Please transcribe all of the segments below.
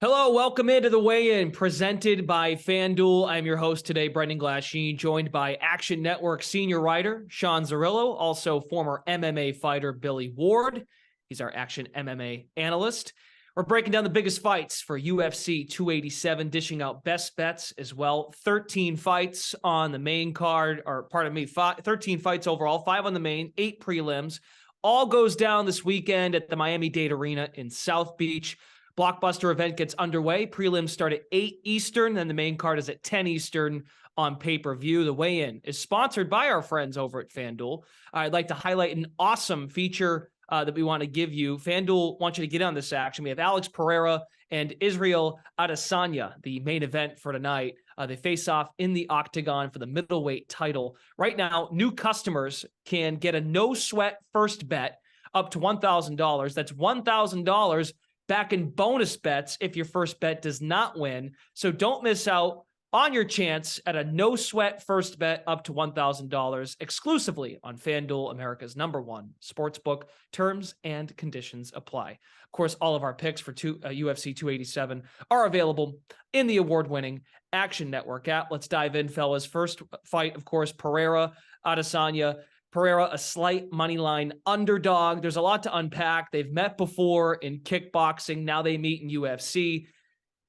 Hello, welcome into the weigh-in presented by FanDuel. I'm your host today, Brendan Glasheen, joined by Action Network senior writer Sean Zerillo, also former MMA fighter Billy Ward. He's our Action MMA analyst. We're breaking down the biggest fights for UFC 287, dishing out best bets as well. 13 fights on the main card, 13 fights overall, 5 on the main, 8 prelims. All goes down this weekend at the Miami-Dade Arena in South Beach. Blockbuster event gets underway. Prelims start at 8 Eastern, then the main card is at 10 Eastern on pay-per-view. The weigh-in is sponsored by our friends over at FanDuel. I'd like to highlight an awesome feature that we want to give you. FanDuel wants you to get on this action. We have Alex Pereira and Israel Adesanya, the main event for tonight. They face off in the octagon for the middleweight title. Right now, new customers can get a no-sweat first bet up to $1,000. That's $1,000 back in bonus bets if your first bet does not win. So don't miss out on your chance at a no-sweat first bet up to $1,000 exclusively on FanDuel, America's #1 sportsbook. Terms and conditions apply. Of course, all of our picks for UFC 287 are available in the award-winning Action Network app. Let's dive in, fellas. First fight, of course, Pereira, Adesanya. Pereira, a slight money line underdog. There's a lot to unpack. They've met before in kickboxing. Now they meet in UFC.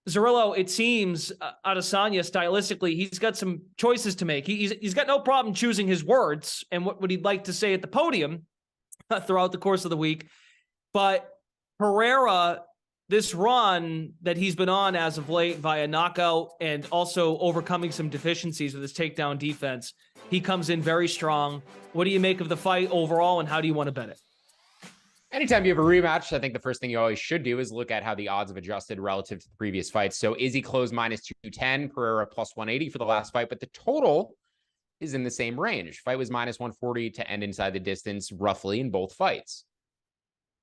Zerillo, it seems Adesanya stylistically, he's got some choices to make. He's got no problem choosing his words and what he'd like to say at the podium throughout the course of the week. But Pereira, this run that he's been on as of late via knockout and also overcoming some deficiencies with his takedown defense, he comes in very strong. What do you make of the fight overall, and how do you want to bet it? Anytime you have a rematch, I think the first thing you always should do is look at how the odds have adjusted relative to the previous fights. So Izzy closed -210, Pereira +180 for the last fight, but the total is in the same range. Fight was -140 to end inside the distance roughly in both fights.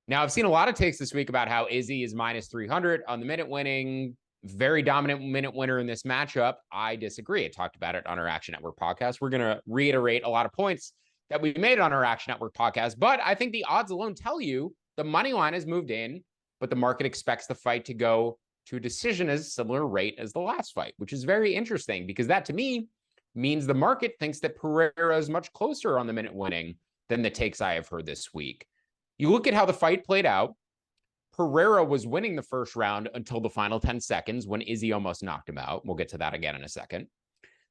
Now, I've seen a lot of takes this week about how Izzy is -300 on the minute winning, very dominant minute winner in this matchup. I disagree. I talked about it on our Action Network podcast. We're going to reiterate a lot of points that we made on our Action Network podcast, but I think the odds alone tell you the money line has moved in, but the market expects the fight to go to a decision as a similar rate as the last fight, which is very interesting because that to me means the market thinks that Pereira is much closer on the minute winning than the takes I have heard this week. You look at how the fight played out. Pereira was winning the first round until the final 10 seconds when Izzy almost knocked him out. We'll get to that again in a second.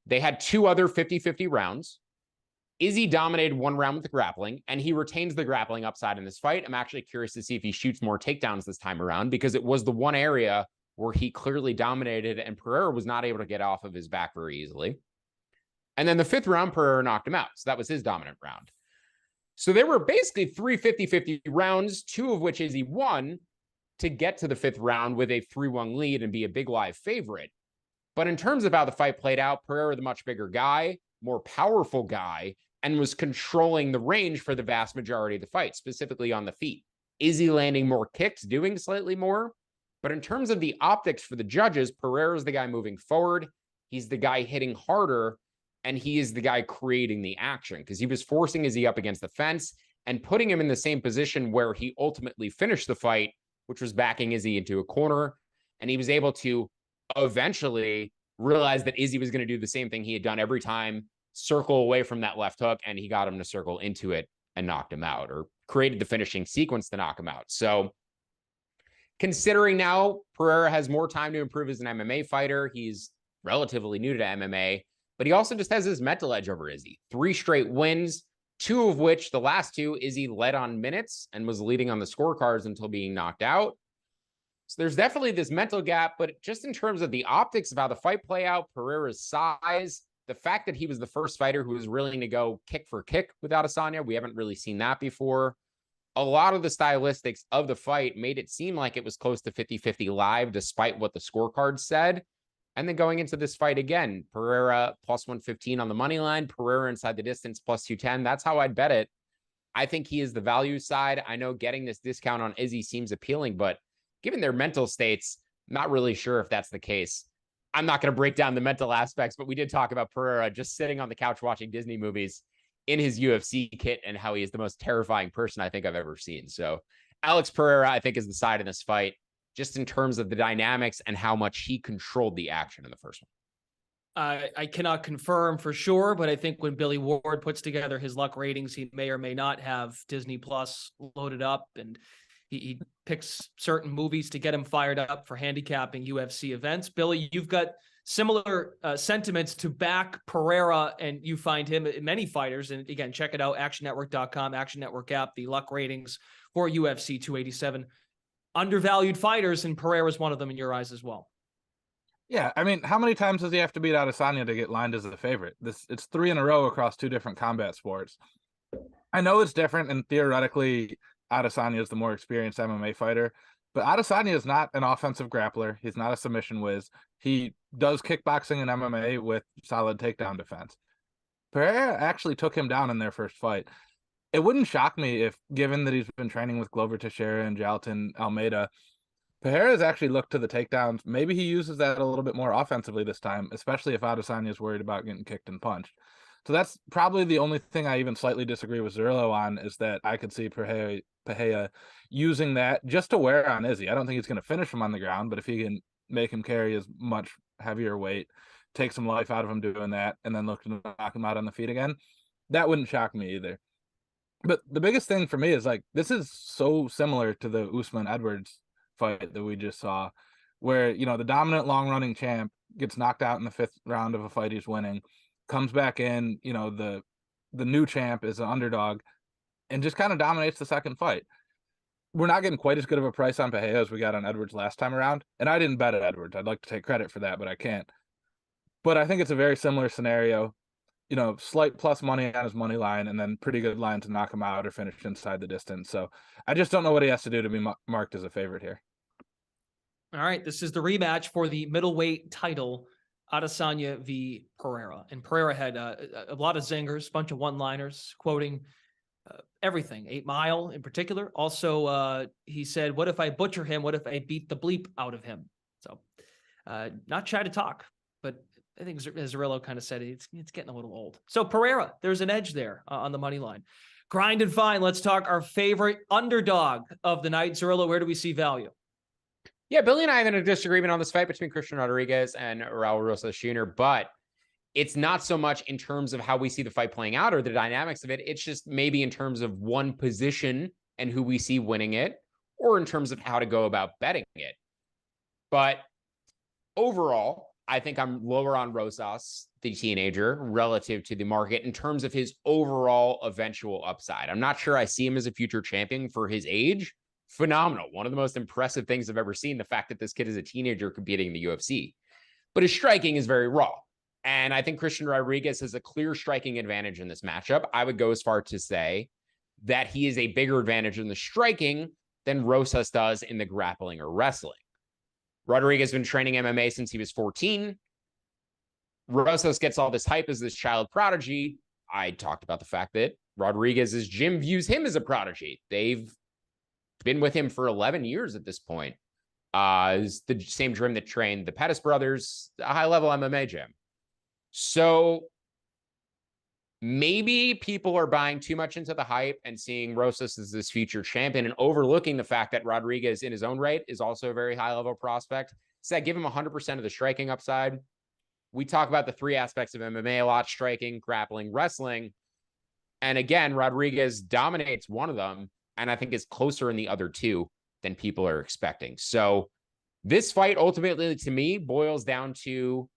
They had 2 other 50-50 rounds. Izzy dominated 1 round with the grappling, and he retains the grappling upside in this fight. I'm actually curious to see if he shoots more takedowns this time around because it was the one area where he clearly dominated and Pereira was not able to get off of his back very easily. And then the 5th round, Pereira knocked him out. So that was his dominant round. So there were basically 3 50-50 rounds, 2 of which Izzy won to get to the 5th round with a 3-1 lead and be a big live favorite. But in terms of how the fight played out, Pereira, the much bigger guy, more powerful guy, and was controlling the range for the vast majority of the fight, specifically on the feet. Izzy landing more kicks, doing slightly more. But in terms of the optics for the judges, Pereira is the guy moving forward. He's the guy hitting harder, and he is the guy creating the action because he was forcing Izzy up against the fence and putting him in the same position where he ultimately finished the fight, which was backing Izzy into a corner. And he was able to eventually realize that Izzy was going to do the same thing he had done every time, circle away from that left hook, and he got him to circle into it and knocked him out, or created the finishing sequence to knock him out. So considering now Pereira has more time to improve as an MMA fighter, he's relatively new to MMA, but he also just has his mental edge over Izzy. 3 straight wins, 2 of which, the last 2, Izzy led on minutes and was leading on the scorecards until being knocked out. So there's definitely this mental gap, but just in terms of the optics of how the fight play out, Pereira's size, the fact that he was the first fighter who was willing to go kick for kick with Adesanya, we haven't really seen that before. A lot of the stylistics of the fight made it seem like it was close to 50-50 live, despite what the scorecards said. And then going into this fight again, Pereira +115 on the money line, Pereira inside the distance +210. That's how I'd bet it. I think he is the value side. I know getting this discount on Izzy seems appealing, but given their mental states, I'm not really sure if that's the case. I'm not going to break down the mental aspects, but we did talk about Pereira just sitting on the couch watching Disney movies in his UFC kit and how he is the most terrifying person I think I've ever seen. So Alex Pereira, I think, is the side in this fight. just in terms of the dynamics and how much he controlled the action in the first one. I cannot confirm for sure, but I think when Billy Ward puts together his luck ratings, he may or may not have Disney Plus loaded up, and he picks certain movies to get him fired up for handicapping UFC events. Billy, you've got similar sentiments to back Pereira, and you find him in many fighters. And again, check it out, actionnetwork.com, Action Network app, the luck ratings for UFC 287. Undervalued fighters, and Pereira's one of them in your eyes as well. Yeah, I mean, how many times does he have to beat Adesanya to get lined as a favorite? It's 3 in a row across 2 different combat sports. I know it's different, and theoretically, Adesanya is the more experienced MMA fighter, but Adesanya is not an offensive grappler. He's not a submission whiz. He does kickboxing and MMA with solid takedown defense. Pereira actually took him down in their first fight. It wouldn't shock me if, given that he's been training with Glover Teixeira and Jailton Almeida, Pereira's actually looked to the takedowns. Maybe he uses that a little bit more offensively this time, especially if Adesanya is worried about getting kicked and punched. So that's probably the only thing I even slightly disagree with Zerillo on, is that I could see Pereira using that just to wear on Izzy. I don't think he's going to finish him on the ground, but if he can make him carry his much heavier weight, take some life out of him doing that, and then look to knock him out on the feet again, that wouldn't shock me either. But the biggest thing for me is, like, this is so similar to the Usman-Edwards fight that we just saw, where, you know, the dominant long-running champ gets knocked out in the 5th round of a fight he's winning, comes back in, you know, the new champ is an underdog, and just kind of dominates the second fight. We're not getting quite as good of a price on Pereira as we got on Edwards last time around, and I didn't bet at Edwards. I'd like to take credit for that, but I can't. But I think it's a very similar scenario. You know, slight plus money on his money line, and then pretty good line to knock him out or finish inside the distance. So I just don't know what he has to do to be marked as a favorite here. All right, this is the rematch for the middleweight title, Adesanya v. Pereira. And Pereira had a lot of zingers, bunch of one-liners, quoting everything, 8 Mile in particular. Also, he said, "What if I butcher him? What if I beat the bleep out of him?" So not shy to talk, but I think as Zerillo kind of said, it's getting a little old. So Pereira, there's an edge there on the money line. Grind and fine. Let's talk our favorite underdog of the night. Zerillo, where do we see value? Yeah, Billy and I have a disagreement on this fight between Christian Rodriguez and Raul Rosas Jr., but it's not so much in terms of how we see the fight playing out or the dynamics of it. It's just maybe in terms of one position and who we see winning it, or in terms of how to go about betting it. But overall, I think I'm lower on Rosas, the teenager, relative to the market in terms of his overall eventual upside. I'm not sure I see him as a future champion for his age. Phenomenal. One of the most impressive things I've ever seen, the fact that this kid is a teenager competing in the UFC. But his striking is very raw. And I think Christian Rodriguez has a clear striking advantage in this matchup. I would go as far to say that he is a bigger advantage in the striking than Rosas does in the grappling or wrestling. Rodriguez has been training MMA since he was 14. Rosas gets all this hype as this child prodigy. I talked about the fact that Rodriguez's gym views him as a prodigy. They've been with him for 11 years at this point. Is the same gym that trained the Pettis brothers, a high-level MMA gym. So maybe people are buying too much into the hype and seeing Rosas as this future champion and overlooking the fact that Rodriguez in his own right is also a very high-level prospect. So that give him 100% of the striking upside. We talk about the 3 aspects of MMA a lot: striking, grappling, wrestling. And again, Rodriguez dominates one of them, and I think is closer in the other 2 than people are expecting. So this fight ultimately, to me, boils down to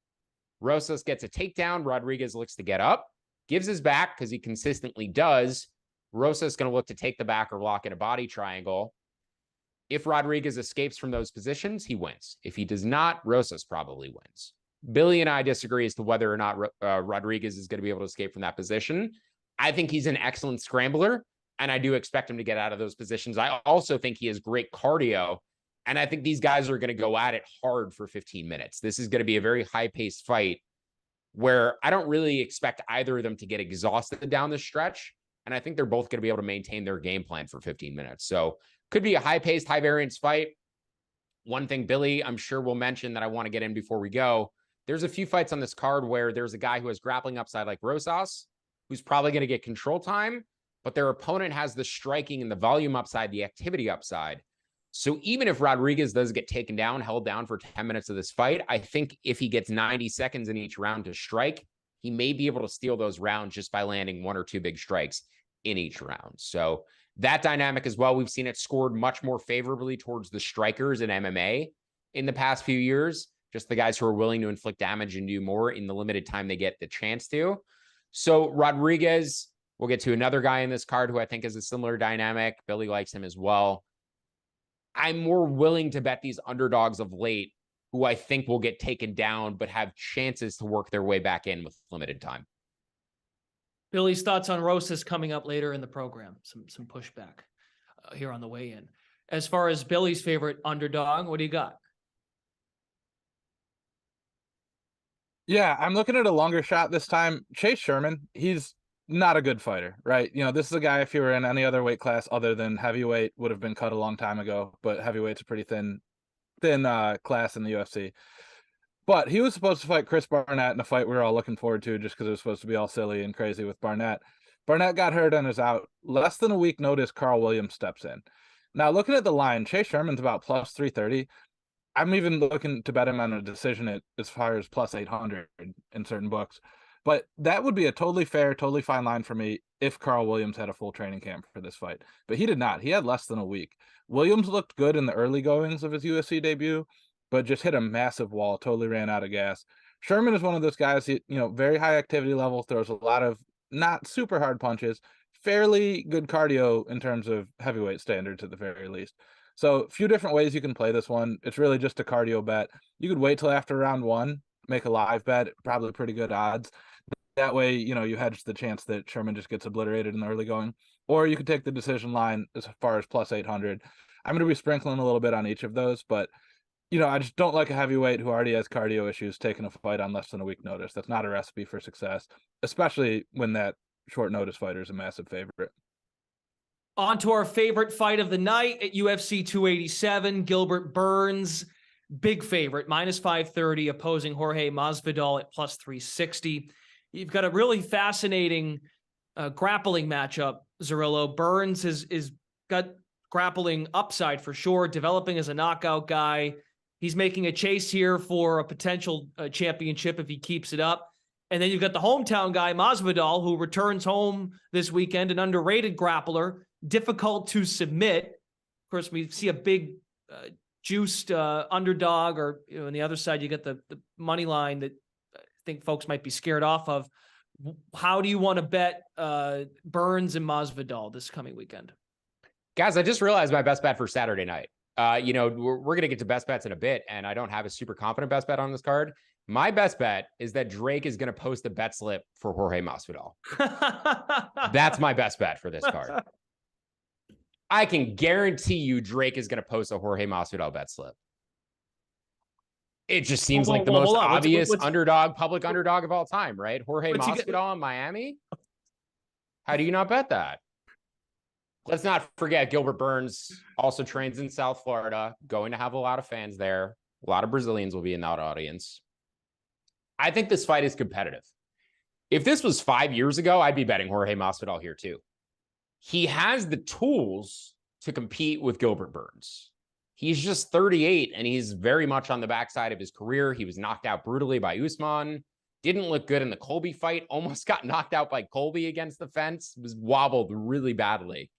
Rosas gets a takedown. Rodriguez looks to get up, gives his back because he consistently does. Rosas is going to look to take the back or lock in a body triangle. If Rodriguez escapes from those positions, he wins. If he does not, Rosas probably wins. Billy and I disagree as to whether or not Rodriguez is going to be able to escape from that position. I think he's an excellent scrambler, and I do expect him to get out of those positions. I also think he has great cardio, and I think these guys are going to go at it hard for 15 minutes. This is going to be a very high-paced fight where I don't really expect either of them to get exhausted down the stretch, and I think they're both going to be able to maintain their game plan for 15 minutes. So could be a high-paced, high-variance fight. One thing, Billy, I'm sure we'll mention that I want to get in before we go. There's a few fights on this card where there's a guy who has grappling upside like Rosas, who's probably going to get control time, but their opponent has the striking and the volume upside, the activity upside. So even if Rodriguez does get taken down, held down for 10 minutes of this fight, I think if he gets 90 seconds in each round to strike, he may be able to steal those rounds just by landing 1 or 2 big strikes in each round. So that dynamic as well, we've seen it scored much more favorably towards the strikers in MMA in the past few years, just the guys who are willing to inflict damage and do more in the limited time they get the chance to. So Rodriguez, we'll get to another guy in this card who I think is a similar dynamic. Billy likes him as well. I'm more willing to bet these underdogs of late who I think will get taken down, but have chances to work their way back in with limited time. Billy's thoughts on Rosas coming up later in the program. Some pushback here on the way in. As far as Billy's favorite underdog, what do you got? Yeah, I'm looking at a longer shot this time. Chase Sherman, he's not a good fighter, right? You know, this is a guy, if he were in any other weight class other than heavyweight, would have been cut a long time ago, but heavyweight's a pretty thin class in the UFC. But he was supposed to fight Chris Barnett in a fight we were all looking forward to just because it was supposed to be all silly and crazy with Barnett. Barnett got hurt and is out. Less than a week notice, Carl Williams steps in. Now, looking at the line, Chase Sherman's about plus 330. I'm even looking to bet him on a decision at as far as plus 800 in certain books. But that would be a totally fair, totally fine line for me if Carl Williams had a full training camp for this fight. But he did not. He had less than a week. Williams looked good in the early goings of his UFC debut, but just hit a massive wall, totally ran out of gas. Sherman is one of those guys, very high activity level, throws a lot of not super hard punches, fairly good cardio in terms of heavyweight standards at the very least. So a few different ways you can play this one. It's really just a cardio bet. You could wait till after round 1, make a live bet, probably pretty good odds. That way, you hedge the chance that Sherman just gets obliterated in the early going. Or you could take the decision line as far as plus 800. I'm going to be sprinkling a little bit on each of those, but I just don't like a heavyweight who already has cardio issues taking a fight on less than a week notice. That's not a recipe for success, especially when that short notice fighter is a massive favorite. On to our favorite fight of the night at UFC 287, Gilbert Burns, big favorite, minus 530, opposing Jorge Masvidal at plus 360. You've got a really fascinating grappling matchup, Zerillo. Burns is got grappling upside for sure, developing as a knockout guy. He's making a chase here for a potential championship if he keeps it up. And then you've got the hometown guy, Masvidal, who returns home this weekend, an underrated grappler, difficult to submit. Of course, we see a big juiced underdog, or on the other side, you get the money line that I think folks might be scared off of. How do you want to bet Burns and Masvidal this coming weekend? Guys, I just realized my best bet for Saturday night. We're going to get to best bets in a bit, and I don't have a super confident best bet on this card. My best bet is that Drake is going to post a bet slip for Jorge Masvidal. That's my best bet for this card. I can guarantee you Drake is going to post a Jorge Masvidal bet slip. It just seems like the most obvious public underdog of all time, right? Jorge Masvidal in Miami. How do you not bet that? Let's not forget Gilbert Burns also trains in South Florida, going to have a lot of fans there. A lot of Brazilians will be in that audience. I think this fight is competitive. If this was 5 years ago, I'd be betting Jorge Masvidal here too. He has the tools to compete with Gilbert Burns. He's just 38 and he's very much on the backside of his career. He was knocked out brutally by Usman. Didn't look good in the Colby fight. Almost got knocked out by Colby against the fence. Was wobbled really badly.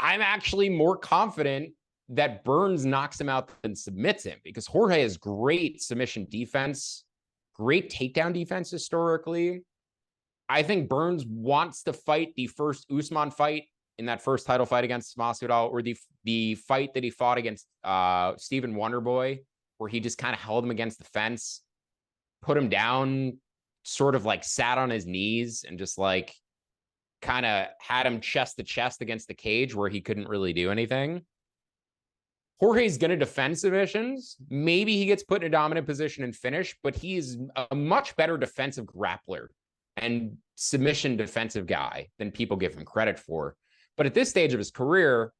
I'm actually more confident that Burns knocks him out than submits him, because Jorge has great submission defense, great takedown defense historically. I think Burns wants to fight the first Usman fight in that first title fight against Masvidal, or the fight that he fought against Stephen Wonderboy, where he just kind of held him against the fence, put him down, sort of like sat on his knees and just like kind of had him chest to chest against the cage where he couldn't really do anything. Jorge's going to defend submissions. Maybe he gets put in a dominant position and finish, but he's a much better defensive grappler and submission defensive guy than people give him credit for. But at this stage of his career,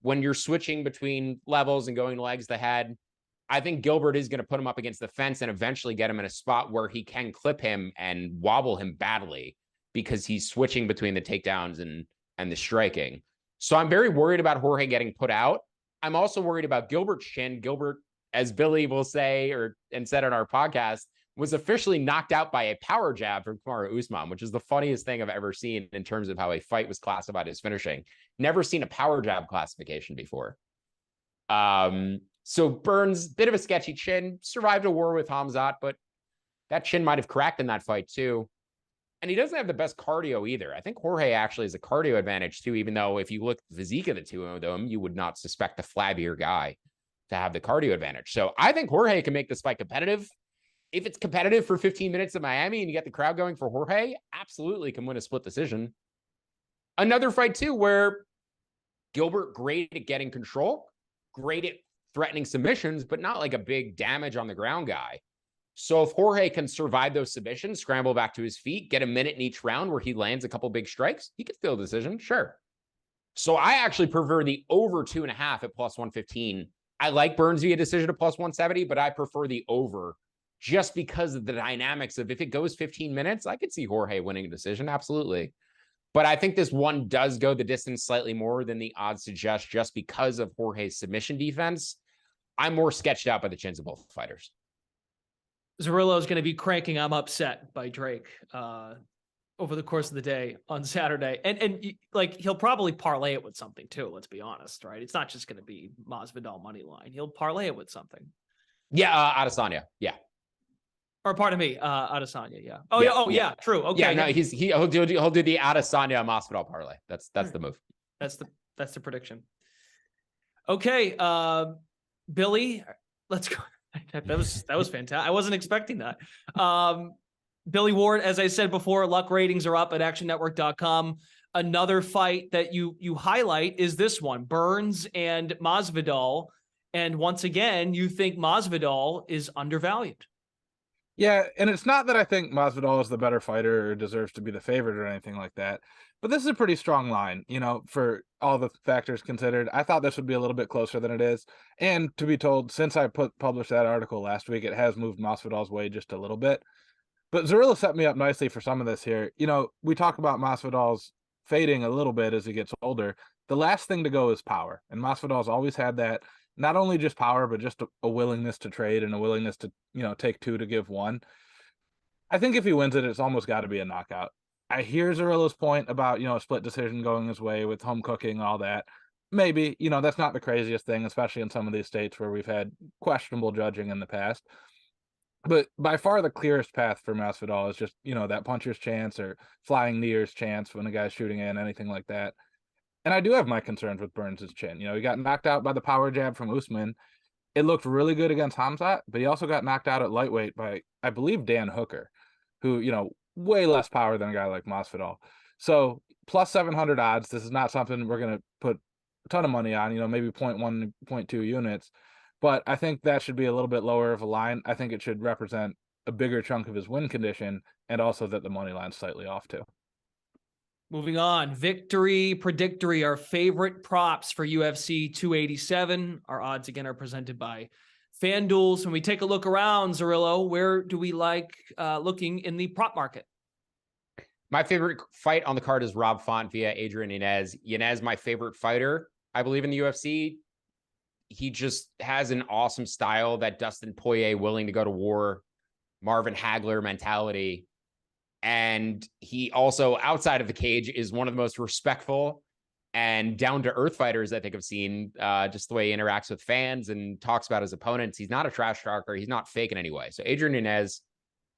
when you're switching between levels and going legs to head, I think Gilbert is going to put him up against the fence and eventually get him in a spot where he can clip him and wobble him badly, because he's switching between the takedowns and the striking. So I'm very worried about Jorge getting put out. I'm also worried about Gilbert's chin. Gilbert, as Billy will say, and said on our podcast, was officially knocked out by a power jab from Kamaru Usman, which is the funniest thing I've ever seen in terms of how a fight was classified as finishing. Never seen a power jab classification before. So Burns, bit of a sketchy chin, survived a war with Hamzat, but that chin might have cracked in that fight too. And he doesn't have the best cardio either. I think Jorge actually has a cardio advantage too, even though if you look at the physique of the two of them, you would not suspect the flabbier guy to have the cardio advantage. So I think Jorge can make this fight competitive. If it's competitive for 15 minutes in Miami and you get the crowd going for Jorge, absolutely can win a split decision. Another fight too, where Gilbert, great at getting control, great at threatening submissions, but not like a big damage on the ground guy. So if Jorge can survive those submissions, scramble back to his feet, get a minute in each round where he lands a couple big strikes, he could steal a decision, sure. So I actually prefer the over 2.5 at plus 115. I like Burns via decision at plus 170, but I prefer the over just because of the dynamics of if it goes 15 minutes, I could see Jorge winning a decision, absolutely. But I think this one does go the distance slightly more than the odds suggest just because of Jorge's submission defense. I'm more sketched out by the chins of both fighters. Zerillo is going to be cranking "I'm upset" by Drake over the course of the day on Saturday. And like, he'll probably parlay it with something too, let's be honest, right? It's not just going to be Masvidal money line. He'll parlay it with something. Yeah, Adesanya. Yeah. Or pardon me, Adesanya, yeah. Oh, yeah, yeah. Oh, yeah. True. Okay. Yeah, no, he'll do the Adesanya Masvidal parlay. That's the move. That's the prediction. Okay, Billy, let's go. That was fantastic. I wasn't expecting that. Billy Ward, as I said before, luck ratings are up at actionnetwork.com. Another fight that you highlight is this one, Burns and Masvidal. And once again, you think Masvidal is undervalued. Yeah, and it's not that I think Masvidal is the better fighter or deserves to be the favorite or anything like that, but this is a pretty strong line, for all the factors considered. I thought this would be a little bit closer than it is, and to be told, since I published that article last week, it has moved Masvidal's way just a little bit. But Zerillo set me up nicely for some of this here. We talk about Masvidal's fading a little bit as he gets older. The last thing to go is power, and Masvidal's always had that. Not only just power, but just a willingness to trade and a willingness to, take two to give one. I think if he wins it, it's almost got to be a knockout. I hear Zerillo's point about, a split decision going his way with home cooking and all that. Maybe, that's not the craziest thing, especially in some of these states where we've had questionable judging in the past. But by far the clearest path for Masvidal is just, that puncher's chance or flying knee's chance when a guy's shooting in, anything like that. And I do have my concerns with Burns' chin. He got knocked out by the power jab from Usman. It looked really good against Hamzat, but he also got knocked out at lightweight by, I believe, Dan Hooker, who, way less power than a guy like Masvidal. So plus 700 odds. This is not something we're going to put a ton of money on, maybe 0.1, 0.2 units. But I think that should be a little bit lower of a line. I think it should represent a bigger chunk of his win condition, and also that the money line's slightly off too. Moving on, Victory Predictory, our favorite props for UFC 287. Our odds, again, are presented by FanDuel. So when we take a look around, Zerillo, where do we like looking in the prop market? My favorite fight on the card is Rob Font via Adrian Yanez. Yanez, my favorite fighter, I believe, in the UFC. He just has an awesome style, that Dustin Poirier willing to go to war, Marvin Hagler mentality. And he also, outside of the cage, is one of the most respectful and down-to-earth fighters I think I've seen, just the way he interacts with fans and talks about his opponents. He's not a trash talker. He's not fake in any way. So Adrian Yanez,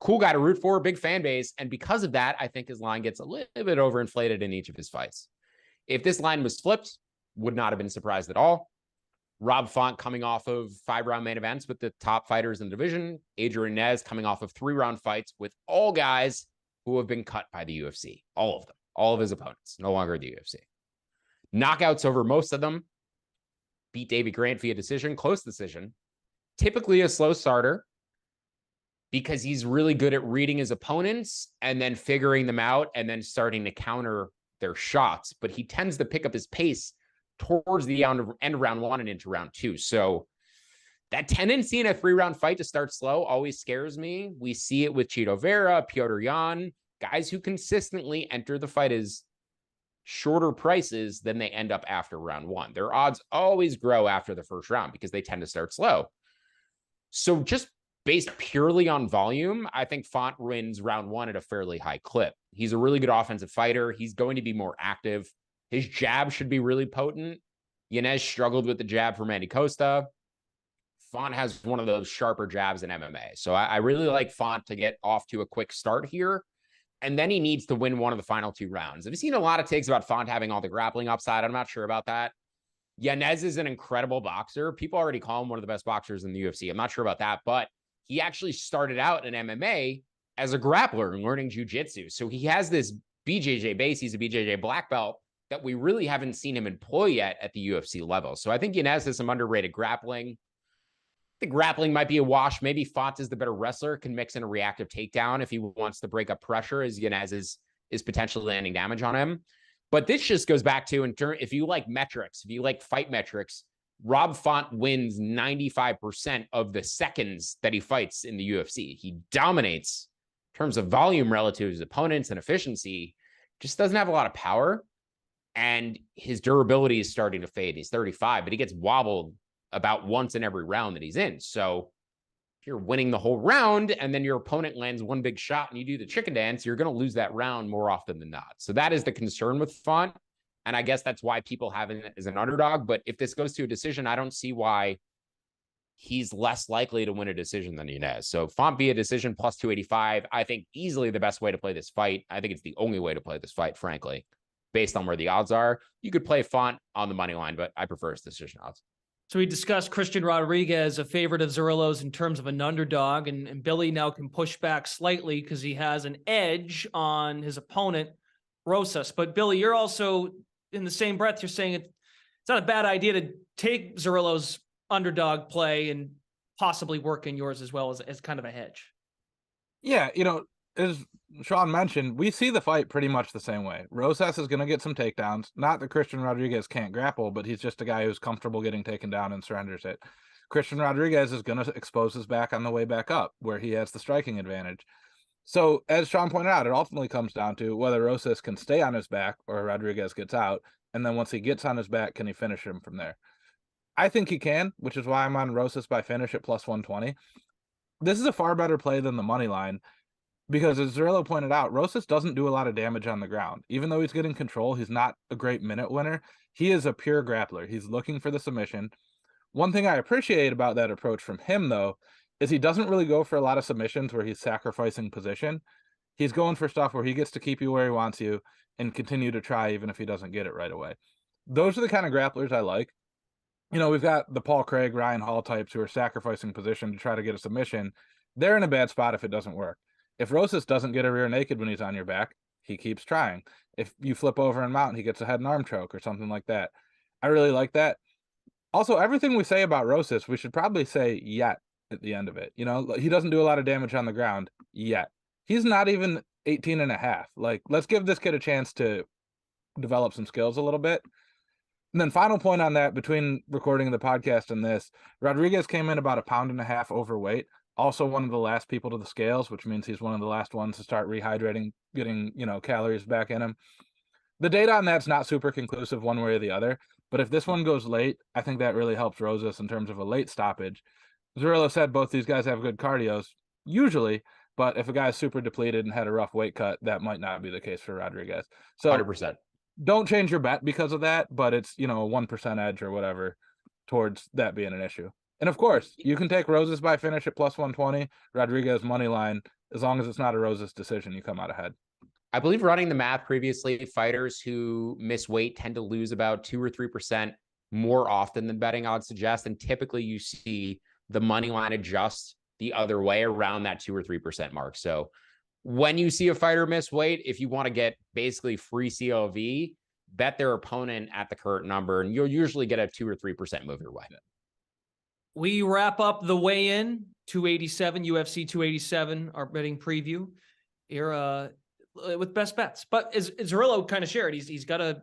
cool guy to root for, big fan base. And because of that, I think his line gets a little bit overinflated in each of his fights. If this line was flipped, would not have been surprised at all. Rob Font coming off of 5-round main events with the top fighters in the division. Adrian Yanez coming off of 3-round fights with all guys who have been cut by the UFC. All of them. All of his opponents. No longer the UFC. Knockouts over most of them. Beat David Grant via decision. Close decision. Typically a slow starter because he's really good at reading his opponents and then figuring them out and then starting to counter their shots. But he tends to pick up his pace towards the end of round 1 and into round 2. So that tendency in a 3-round fight to start slow always scares me. We see it with Chito Vera, Piotr Jan, guys who consistently enter the fight as shorter prices than they end up after round one. Their odds always grow after the first round because they tend to start slow. So just based purely on volume, I think Font wins round one at a fairly high clip. He's a really good offensive fighter. He's going to be more active. His jab should be really potent. Yanez struggled with the jab for Manny Costa. Font has one of those sharper jabs in MMA. So I really like Font to get off to a quick start here. And then he needs to win one of the final two rounds. I've seen a lot of takes about Font having all the grappling upside. I'm not sure about that. Yanez is an incredible boxer. People already call him one of the best boxers in the UFC. I'm not sure about that, but he actually started out in MMA as a grappler and learning jiu-jitsu. So he has this BJJ base. He's a BJJ black belt that we really haven't seen him employ yet at the UFC level. So I think Yanez has some underrated grappling. The grappling might be a wash. Maybe Font is the better wrestler, can mix in a reactive takedown if he wants to break up pressure, as Yanez is potentially landing damage on him. But this just goes back to, if you like metrics, if you like fight metrics, Rob Font wins 95% of the seconds that he fights in the UFC. He dominates in terms of volume relative to his opponents and efficiency, just doesn't have a lot of power. And his durability is starting to fade. He's 35, but he gets wobbled about once in every round that he's in. So if you're winning the whole round and then your opponent lands one big shot and you do the chicken dance, you're going to lose that round more often than not. So that is the concern with Font. And I guess that's why people have him as an underdog. But if this goes to a decision, I don't see why he's less likely to win a decision than Yanez. So Font be a decision plus 285. I think easily the best way to play this fight. I think it's the only way to play this fight, frankly, based on where the odds are. You could play Font on the money line, but I prefer his decision odds. So we discussed Christian Rodriguez, a favorite of Zerillo's in terms of an underdog, and Billy now can push back slightly because he has an edge on his opponent, Rosas. But Billy, you're also in the same breath, you're saying it's not a bad idea to take Zerillo's underdog play and possibly work in yours as well as kind of a hedge. Yeah, as Sean mentioned, we see the fight pretty much the same way. Rosas is going to get some takedowns. Not that Christian Rodriguez can't grapple, but he's just a guy who's comfortable getting taken down and surrenders it. Christian Rodriguez is going to expose his back on the way back up, where he has the striking advantage. So, as Sean pointed out, it ultimately comes down to whether Rosas can stay on his back or Rodriguez gets out. And then once he gets on his back, can he finish him from there? I think he can, which is why I'm on Rosas by finish at plus 120. This is a far better play than the money line. Because as Zerillo pointed out, Rosas doesn't do a lot of damage on the ground. Even though he's getting control, he's not a great minute winner. He is a pure grappler. He's looking for the submission. One thing I appreciate about that approach from him, though, is he doesn't really go for a lot of submissions where he's sacrificing position. He's going for stuff where he gets to keep you where he wants you and continue to try even if he doesn't get it right away. Those are the kind of grapplers I like. We've got the Paul Craig, Ryan Hall types who are sacrificing position to try to get a submission. They're in a bad spot if it doesn't work. If Rosas doesn't get a rear naked when he's on your back, he keeps trying. If you flip over and mount, he gets a head and arm choke or something like that. I really like that. Also, everything we say about Rosas, we should probably say yet at the end of it. He doesn't do a lot of damage on the ground yet. He's not even 18 and a half. Let's give this kid a chance to develop some skills a little bit. And then final point on that, between recording the podcast and this, Rodriguez came in about 1.5 pounds overweight. Also one of the last people to the scales, which means he's one of the last ones to start rehydrating, getting, calories back in him. The data on that's not super conclusive one way or the other, but if this one goes late, I think that really helps Rosas in terms of a late stoppage. Zerillo said both these guys have good cardios, usually, but if a guy's super depleted and had a rough weight cut, that might not be the case for Rodriguez. So 100%. Don't change your bet because of that, but it's, a 1% edge or whatever towards that being an issue. And of course, you can take Rosas by finish at plus 120, Rodriguez money line. As long as it's not a Rosas decision, you come out ahead. I believe running the math previously, fighters who miss weight tend to lose about 2 or 3% more often than betting odds suggest. And typically you see the money line adjust the other way around that 2 or 3% mark. So when you see a fighter miss weight, if you want to get basically free CLV, bet their opponent at the current number, and you'll usually get a 2 or 3% move your way. We wrap up the weigh-in, 287, UFC 287, our betting preview here with best bets. But as Zerillo kind of shared, he's got a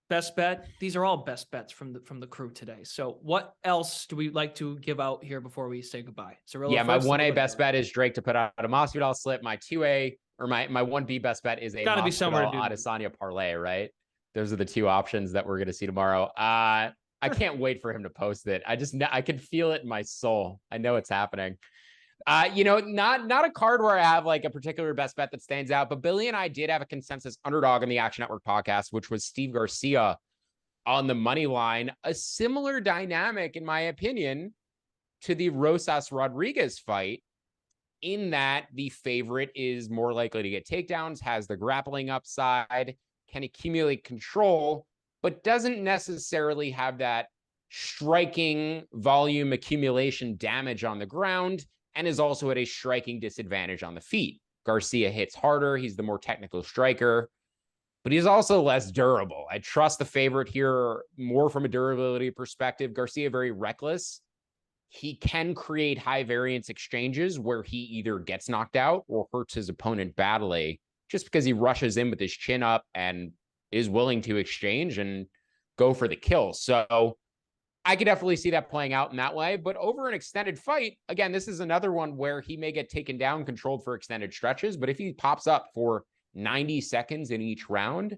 best bet. These are all best bets from the crew today. So what else do we like to give out here before we say goodbye? Zerillo, yeah, my 1A best bet is Drake to put out a Masvidal slip. My 2A or my 1B best bet is a Masvidal Adesanya parlay, right? Those are the two options that we're going to see tomorrow. I can't wait for him to post it. I can feel it in my soul. I know it's happening. Not a card where I have like a particular best bet that stands out, but Billy and I did have a consensus underdog in the Action Network podcast, which was Steve Garcia on the money line. A similar dynamic, in my opinion, to the Rosas Rodriguez fight, in that the favorite is more likely to get takedowns, has the grappling upside, can accumulate control, but doesn't necessarily have that striking volume accumulation damage on the ground, and is also at a striking disadvantage on the feet. Garcia hits harder. He's the more technical striker, but he's also less durable. I trust the favorite here more from a durability perspective. Garcia, very reckless. He can create high variance exchanges where he either gets knocked out or hurts his opponent badly just because he rushes in with his chin up and is willing to exchange and go for the kill. So I could definitely see that playing out in that way. But over an extended fight, again, this is another one where he may get taken down, controlled for extended stretches. But if he pops up for 90 seconds in each round,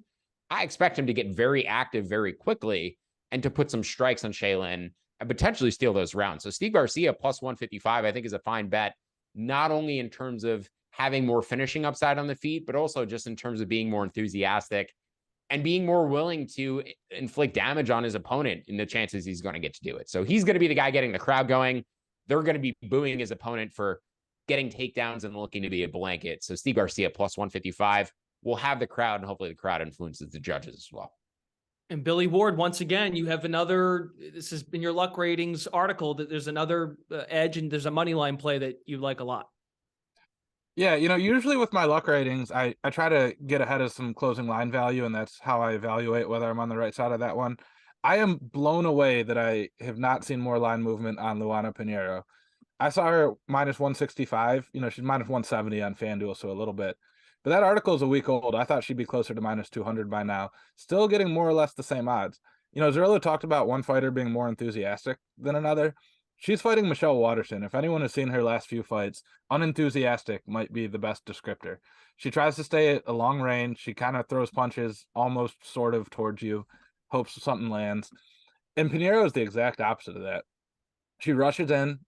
I expect him to get very active very quickly and to put some strikes on Shaylin and potentially steal those rounds. So Steve Garcia plus 155, I think, is a fine bet, not only in terms of having more finishing upside on the feet, but also just in terms of being more enthusiastic and being more willing to inflict damage on his opponent in the chances he's going to get to do it. So he's going to be the guy getting the crowd going. They're going to be booing his opponent for getting takedowns and looking to be a blanket. So Steve Garcia plus 155 will have the crowd, and hopefully the crowd influences the judges as well. And Billy Ward, once again, you have another, this has been your luck ratings article, that there's another edge and there's a money line play that you like a lot. Yeah, usually with my luck ratings, I try to get ahead of some closing line value, and that's how I evaluate whether I'm on the right side of that one. I am blown away that I have not seen more line movement on Luana Pinheiro. I saw her minus 165. She's minus 170 on FanDuel, so a little bit. But that article is a week old. I thought she'd be closer to minus 200 by now. Still getting more or less the same odds. Zerillo talked about one fighter being more enthusiastic than another. She's fighting Michelle Waterson. If anyone has seen her last few fights, unenthusiastic might be the best descriptor. She tries to stay at a long range. She kind of throws punches almost sort of towards you, hopes something lands. And Pinheiro is the exact opposite of that. She rushes in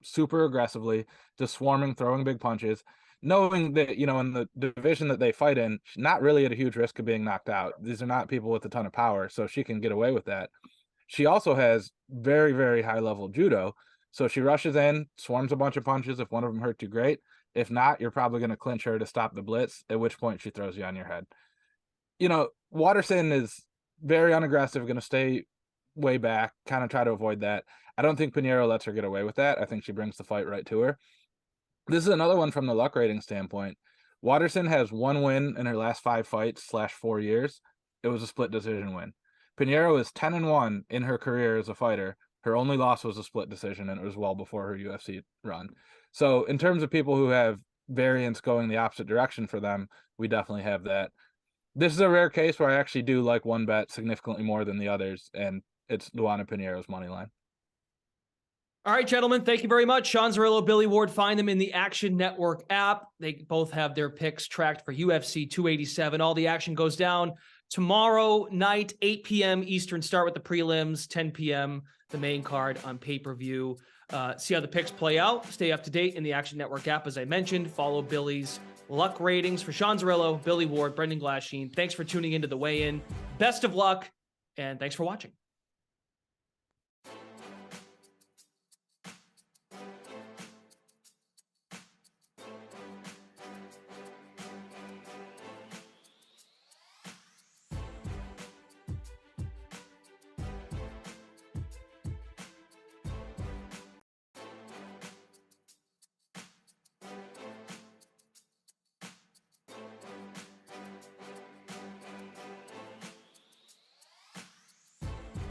super aggressively, just swarming, throwing big punches, knowing that, in the division that they fight in, she's not really at a huge risk of being knocked out. These are not people with a ton of power, so she can get away with that. She also has very, very high level judo. So she rushes in, swarms a bunch of punches. If one of them hurt you, great. If not, you're probably going to clinch her to stop the blitz, at which point she throws you on your head. Waterson is very unaggressive, going to stay way back, kind of try to avoid that. I don't think Pinheiro lets her get away with that. I think she brings the fight right to her. This is another one from the luck rating standpoint. Waterson has one win in her last 5 fights / 4 years. It was a split decision win. Pinheiro is 10-1 in her career as a fighter. Her only loss was a split decision, and it was well before her UFC run. So in terms of people who have variance going the opposite direction for them, we definitely have that. This is a rare case where I actually do like one bet significantly more than the others, and it's Luana Pinheiro's money line. All right, gentlemen, thank you very much. Sean Zerillo, Billy Ward, find them in the Action Network app. They both have their picks tracked for UFC 287. All the action goes down tomorrow night, 8 p.m. Eastern, start with the prelims, 10 p.m., the main card on pay-per-view. See how the picks play out. Stay up to date in the Action Network app, as I mentioned. Follow Billy's luck ratings. For Sean Zerillo, Billy Ward, Brendan Glasheen, thanks for tuning into the weigh-in. Best of luck, and thanks for watching.